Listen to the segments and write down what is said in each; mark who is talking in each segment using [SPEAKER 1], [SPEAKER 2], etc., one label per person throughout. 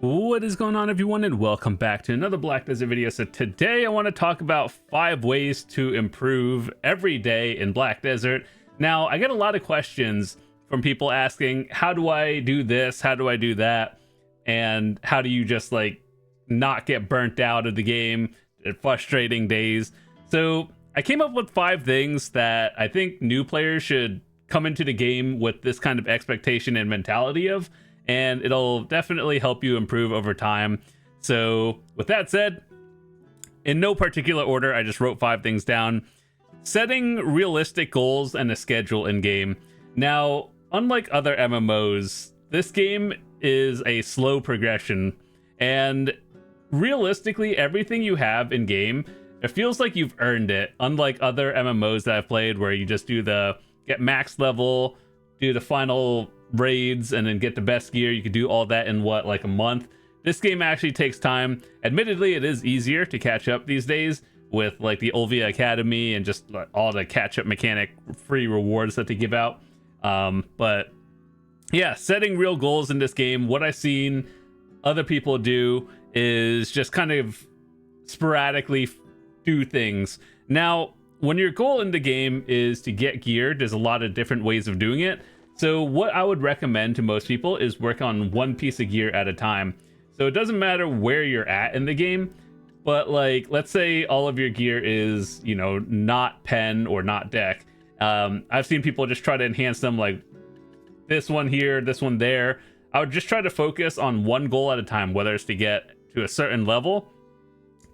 [SPEAKER 1] What is going on, everyone, and welcome back to another Black Desert video. So today I want to talk about 5 ways to improve every day in Black Desert. Now, I get a lot of questions from people asking, how do I do this? How do I do that? And how do you just like not get burnt out of the game at frustrating days? So I came up with 5 things that I think new players should come into the game with this kind of expectation and mentality of, and it'll definitely help you improve over time. So with that said, in no particular order, I just wrote 5 things down. Setting realistic goals and a schedule in game. Now, unlike other MMOs, this game is a slow progression, and realistically, everything you have in game, it feels like you've earned it, unlike other MMOs that I've played where you just do the get max level, do the final raids, and then get the best gear. You could do all that in like a month. This game actually takes time. Admittedly, it is easier to catch up these days with like the Olvia Academy and just like all the catch-up mechanic free rewards that they give out. But yeah, setting real goals in this game, what I've seen other people do is just kind of sporadically do things. Now, when your goal in the game is to get gear, there's a lot of different ways of doing it. So what I would recommend to most people is work on one piece of gear at a time. So it doesn't matter where you're at in the game, but like, let's say all of your gear is, you know, not pen or not deck. I've seen people just try to enhance them, like this one here, this one there. I would just try to focus on one goal at a time, whether it's to get to a certain level,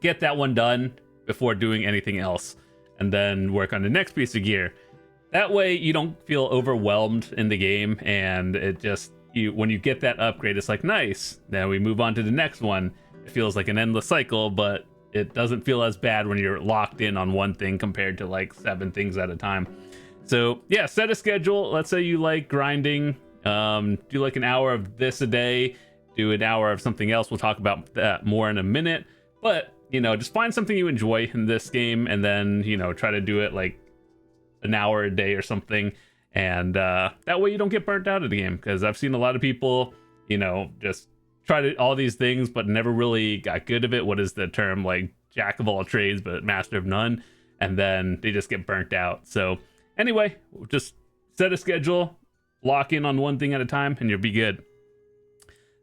[SPEAKER 1] get that one done before doing anything else, and then work on the next piece of gear. That way you don't feel overwhelmed in the game, and it just, when you get that upgrade, it's like, nice, then we move on to the next one. It feels like an endless cycle, but it doesn't feel as bad when you're locked in on one thing compared to like 7 things at a time. So yeah, set a schedule. Let's say you like grinding, do like an hour of this a day, do an hour of something else. We'll talk about that more in a minute, but you know, just find something you enjoy in this game, and then, you know, try to do it like an hour a day or something, and that way you don't get burnt out of the game. Because I've seen a lot of people, you know, just try to all these things but never really got good of it. What is the term, like jack of all trades but master of none, and then they just get burnt out. So anyway, just set a schedule, lock in on one thing at a time, and you'll be good.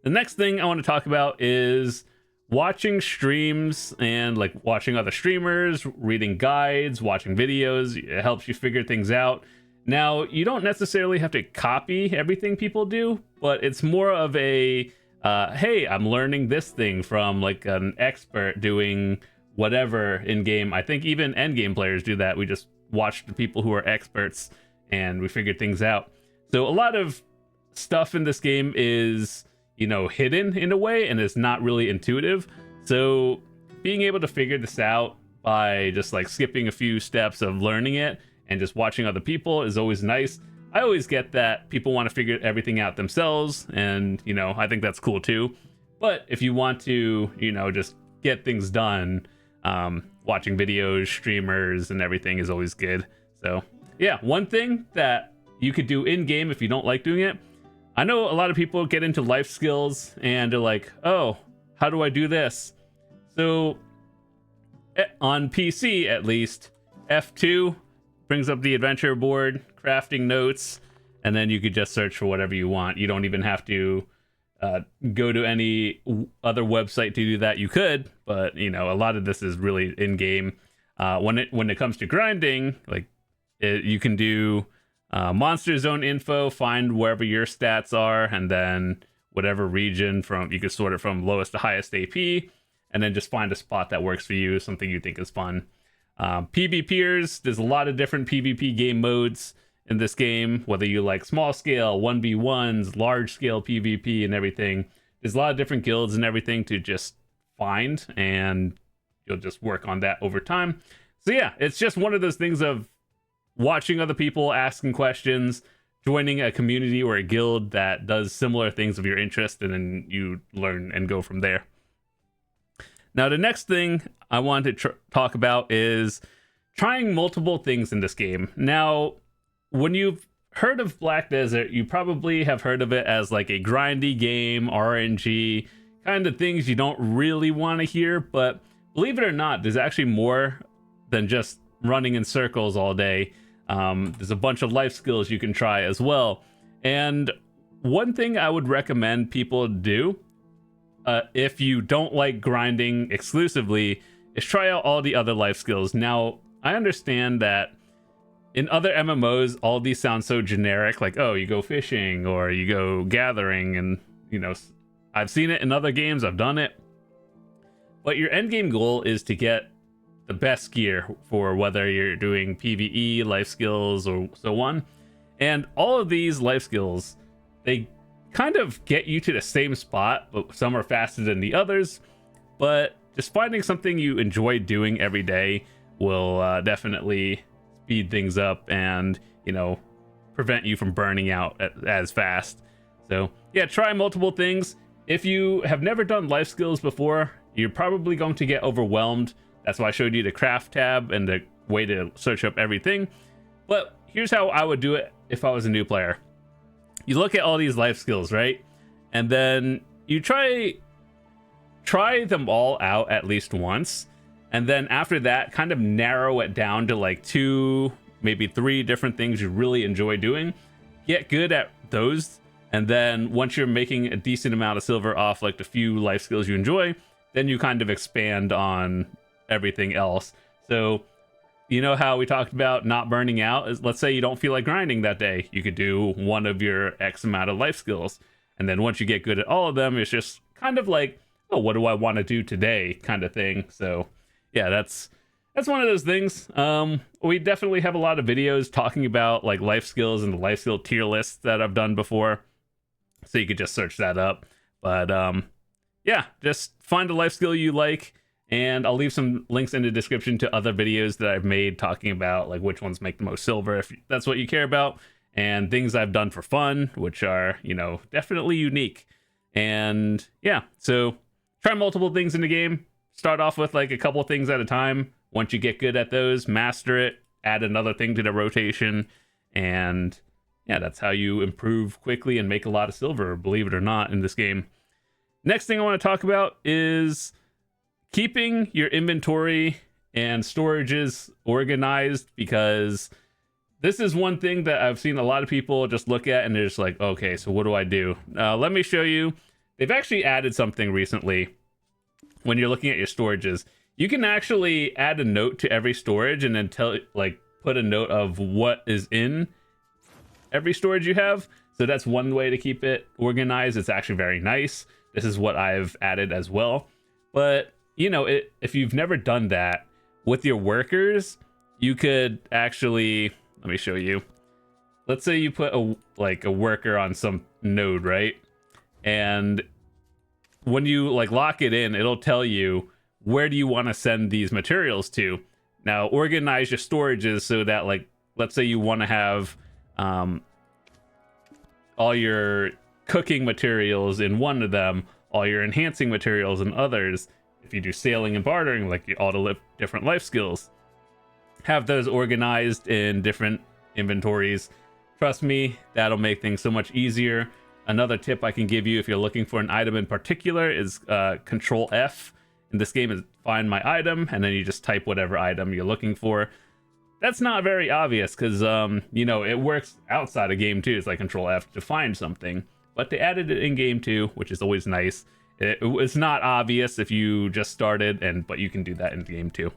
[SPEAKER 1] The next thing I want to talk about is watching streams and like watching other streamers, reading guides, watching videos. It helps you figure things out. Now, you don't necessarily have to copy everything people do, but it's more of a hey, I'm learning this thing from like an expert doing whatever in game. I think even end game players do that. We just watch the people who are experts and we figure things out. So a lot of stuff in this game is, you know, hidden in a way, and it's not really intuitive. So being able to figure this out by just like skipping a few steps of learning it and just watching other people is always nice. I always get that people want to figure everything out themselves, and you know, I think that's cool too. But if you want to, you know, just get things done, watching videos, streamers, and everything is always good. So yeah, one thing that you could do in game if you don't like doing it, I know a lot of people get into life skills and they're like, oh, how do I do this? So on PC, at least, F2 brings up the adventure board, crafting notes, and then you could just search for whatever you want. You don't even have to go to any other website to do that. You could, but you know, a lot of this is really in game. When it comes to grinding, like you can do monster zone info, find wherever your stats are, and then whatever region from, you can sort it from lowest to highest AP, and then just find a spot that works for you, something you think is fun. PvPers, there's a lot of different PvP game modes in this game, whether you like small scale 1v1s, large scale PvP, and everything. There's a lot of different guilds and everything to just find, and you'll just work on that over time. So yeah, it's just one of those things of watching other people, asking questions, joining a community or a guild that does similar things of your interest, and then you learn and go from there. Now, the next thing I want to talk about is trying multiple things in this game. Now, when you've heard of Black Desert, you probably have heard of it as like a grindy game, RNG, kind of things you don't really want to hear, but believe it or not, there's actually more than just running in circles all day. There's a bunch of life skills you can try as well. And one thing I would recommend people do, if you don't like grinding exclusively, is try out all the other life skills. Now, I understand that in other MMOs, all these sound so generic, like, oh, you go fishing or you go gathering, and, you know, I've seen it in other games, I've done it. But your end game goal is to get the best gear for whether you're doing PvE, life skills, or so on. And all of these life skills, they kind of get you to the same spot, but some are faster than the others. But just finding something you enjoy doing every day will definitely speed things up and, you know, prevent you from burning out as fast. So yeah, try multiple things. If you have never done life skills before, you're probably going to get overwhelmed. That's why I showed you the craft tab and the way to search up everything. But here's how I would do it if I was a new player. You look at all these life skills, right? And then you try them all out at least once. And then after that, kind of narrow it down to like 2, maybe 3 different things you really enjoy doing. Get good at those. And then once you're making a decent amount of silver off like the few life skills you enjoy, then you kind of expand on everything else. So, you know how we talked about not burning out? Let's say you don't feel like grinding that day. You could do one of your X amount of life skills. And then once you get good at all of them, it's just kind of like, oh, what do I want to do today kind of thing. So yeah, that's one of those things. We definitely have a lot of videos talking about like life skills and the life skill tier lists that I've done before. So you could just search that up. But yeah, just find a life skill you like, and I'll leave some links in the description to other videos that I've made talking about like which ones make the most silver, if that's what you care about, and things I've done for fun, which are, you know, definitely unique. And yeah, so try multiple things in the game. Start off with like a couple things at a time. Once you get good at those, master it, add another thing to the rotation, and yeah, that's how you improve quickly and make a lot of silver, believe it or not, in this game. Next thing I want to talk about is keeping your inventory and storages organized, because this is one thing that I've seen a lot of people just look at and they're just like, okay, so what do I do? Let me show you. They've actually added something recently. When you're looking at your storages, you can actually add a note to every storage and then put a note of what is in every storage you have. So that's one way to keep it organized. It's actually very nice. This is what I've added as well. But, you know, if you've never done that with your workers, you could actually, let me show you. Let's say you put a worker on some node, right? And when you like lock it in, it'll tell you where do you want to send these materials to. Now, organize your storages so that, like, let's say you want to have all your cooking materials in one of them, all your enhancing materials in others. If you do sailing and bartering, like all the different life skills, have those organized in different inventories. Trust me, that'll make things so much easier. Another tip I can give you if you're looking for an item in particular is Control F in this game is find my item, and then you just type whatever item you're looking for. That's not very obvious because, you know, it works outside of game too. It's like Control F to find something, but they added it in game too, which is always nice. It's not obvious if you just started, but you can do that in game too.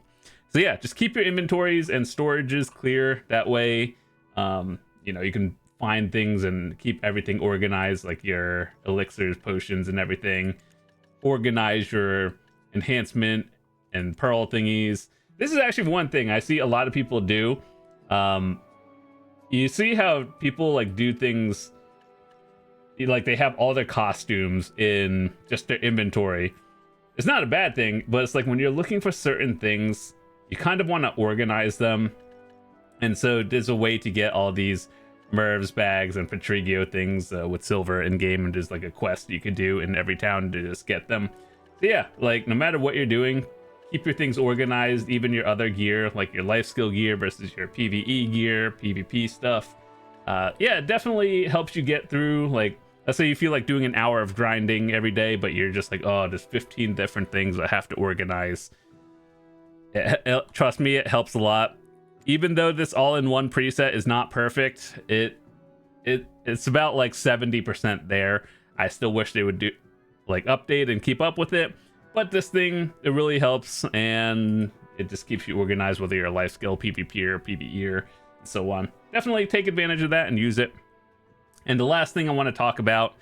[SPEAKER 1] So yeah, just keep your inventories and storages clear. That way, you know, you can find things and keep everything organized, like your elixirs, potions, and everything. Organize your enhancement and pearl thingies. This is actually one thing I see a lot of people do. You see how people like do things like they have all their costumes in just their inventory. It's not a bad thing, but it's like when you're looking for certain things, you kind of want to organize them. And so there's a way to get all these Merv's bags and Patrigio things with silver in game, and there's like a quest you could do in every town to just get them. So yeah, like no matter what you're doing, keep your things organized, even your other gear, like your life skill gear versus your PvE gear, PvP stuff. Yeah, it definitely helps you get through like let's say you feel like doing an hour of grinding every day, but you're just like, oh, there's 15 different things I have to organize. Trust me, it helps a lot. Even though this all-in-one preset is not perfect, it's about like 70% there. I still wish they would do like update and keep up with it, but this thing, it really helps, and it just keeps you organized, whether you're a life skill, PvP or PvE and so on. Definitely take advantage of that and use it. And the last thing I want to talk about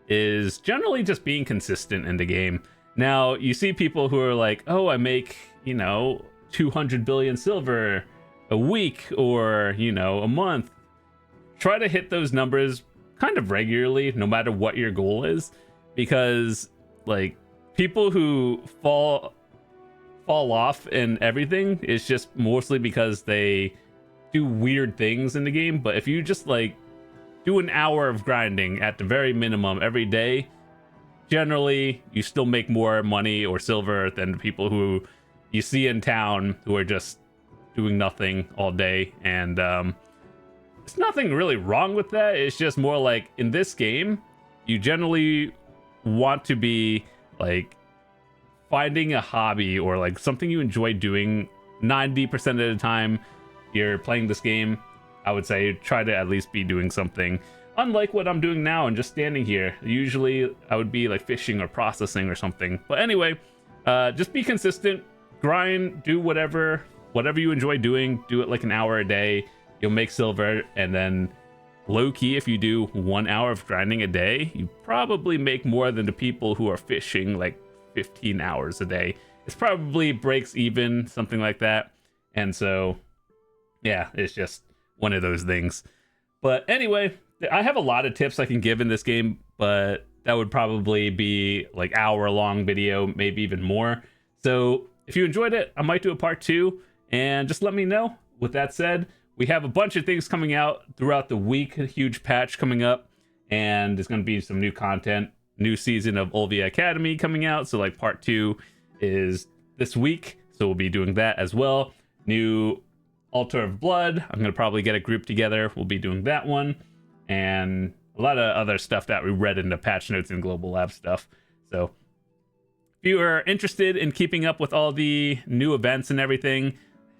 [SPEAKER 1] is generally just being consistent in the game. Now, you see people who are like, oh, I make, 200 billion silver a week or, a month. Try to hit those numbers kind of regularly, no matter what your goal is, because like people who fall off in everything is just mostly because they do weird things in the game. But if you just like do an hour of grinding at the very minimum every day, generally you still make more money or silver than the people who you see in town who are just doing nothing all day. And there's nothing really wrong with that. It's just more like in this game, you generally want to be like finding a hobby or like something you enjoy doing 90% of the time you're playing this game. I would say try to at least be doing something. Unlike what I'm doing now and just standing here. Usually I would be like fishing or processing or something. But anyway, just be consistent, grind, do whatever you enjoy doing. Do it like an hour a day. You'll make silver, and then low-key, if you do 1 hour of grinding a day, you probably make more than the people who are fishing like 15 hours a day. It's probably breaks even, something like that. And so, yeah, it's just one of those things. But anyway, I have a lot of tips I can give in this game, but that would probably be like hour-long video, maybe even more. So if you enjoyed it, I might do a part 2, and just let me know. With that said, we have a bunch of things coming out throughout the week, a huge patch coming up, and there's going to be some new content, new season of Olvia Academy coming out. So like part 2 is this week, so we'll be doing that as well. New Altar of Blood, I'm going to probably get a group together. We'll be doing that one, and a lot of other stuff that we read in the patch notes and Global Lab stuff. So if you are interested in keeping up with all the new events and everything,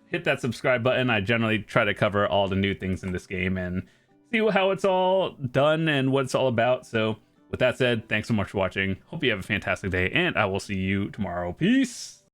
[SPEAKER 1] hit that subscribe button. I generally try to cover all the new things in this game and see how it's all done and what it's all about. So with that said, thanks so much for watching. Hope you have a fantastic day, and I will see you tomorrow. Peace.